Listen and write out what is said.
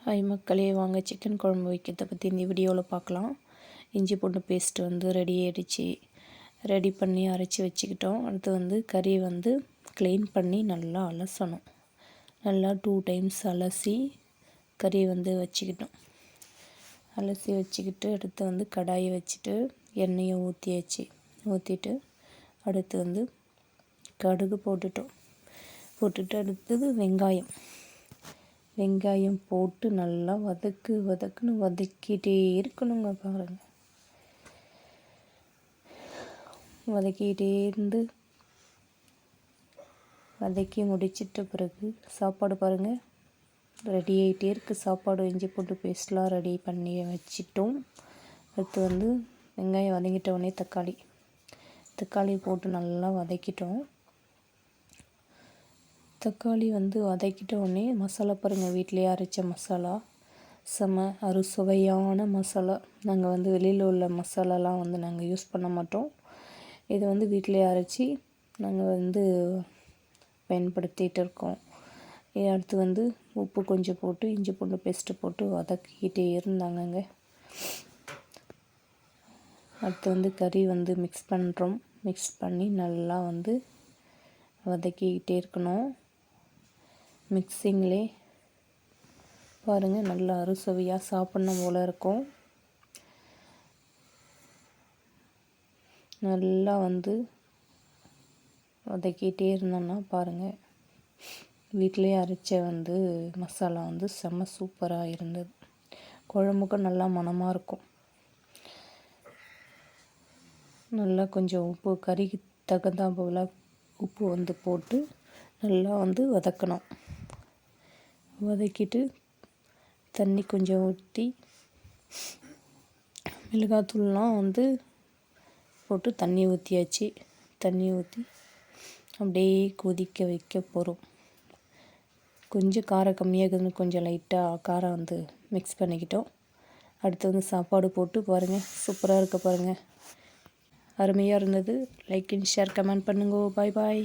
Hi மக்களே, வாங்க chicken குழம்பு வைக்கிறத பற்றி இந்த வீடியோவில் பார்க்கலாம். இஞ்சி பூண்டு பேஸ்ட்டு வந்து ரெடி ஆகிடுச்சு. ரெடி பண்ணி அரைச்சி வச்சுக்கிட்டோம். அடுத்து கறி க்ளீன் பண்ணி நல்லா அலசணும். நல்லா 2 டைம்ஸ் அலசி கறி வச்சுக்கிட்டோம். அலசி வச்சுக்கிட்டு அடுத்து கடாயை வச்சுட்டு எண்ணெயை ஊற்றிட்டு அடுத்து கடுகு போட்டுட்டு அடுத்தது வெங்காயம் போட்டு நல்லா வதக்கிட்டே இருக்கணுங்க. பாருங்கள், வதக்கிட்டே இருந்து வதக்கி முடிச்சிட்ட பிறகு சாப்பாடு பாருங்கள் ரெடி ஆகிட்டே இருக்குது. சாப்பாடு இஞ்சி பூண்டு பேஸ்ட்லாம் ரெடி பண்ணி வச்சிட்டோம். அடுத்து வெங்காயம் வதங்கிட்ட உடனே தக்காளி போட்டு நல்லா வதக்கிட்டோம். தக்காளி வதக்கிட்ட உடனே மசாலா பாருங்கள், வீட்டிலேயே அரைச்ச மசாலா, செம அறுசுவையான மசாலா. நாங்கள் வெளியில் உள்ள மசாலாலாம் நாங்கள் யூஸ் பண்ண மாட்டோம். இது வீட்டிலேயே அரைச்சி நாங்கள் பயன்படுத்திகிட்டு இருக்கோம். அடுத்து உப்பு கொஞ்சம் போட்டு இஞ்சி பூண்டு பேஸ்ட்டு போட்டு வதக்கிக்கிட்டே இருந்தாங்கங்க. அடுத்து கறி மிக்ஸ் பண்ணி நல்லா வதக்கிக்கிட்டே இருக்கணும். மிக்சிங்லே பாருங்கள், நல்லா அறுசுவையாக சாப்பிட்ணும் போல் இருக்கும். நல்லா வதக்கிட்டே இருந்தோம்னா பாருங்கள், வீட்டிலே அரைச்ச மசாலா செம்ம சூப்பராக இருந்தது. குழம்புக்கும் நல்லா மணமாக இருக்கும். நல்லா கொஞ்சம் உப்பு, கறிக்கு தகுந்த போல் உப்பு போட்டு நல்லா வதக்கணும். வதக்கிட்டு தண்ணி கொஞ்சம் ஊற்றி மிளகாத்தூள்லாம் போட்டு தண்ணி ஊற்றியாச்சு. தண்ணி ஊற்றி அப்படியே கொதிக்க வைக்க போகிறோம். கொஞ்சம் காரம் கம்மியாக இருக்குதுன்னு கொஞ்சம் லைட்டாக காரம் மிக்ஸ் பண்ணிக்கிட்டோம். அடுத்து சாப்பாடு போட்டு பாருங்கள், சூப்பராக இருக்க பாருங்கள், அருமையாக இருந்தது. லைக் அண்ட் ஷேர் கமெண்ட் பண்ணுங்க. பாய் பாய்.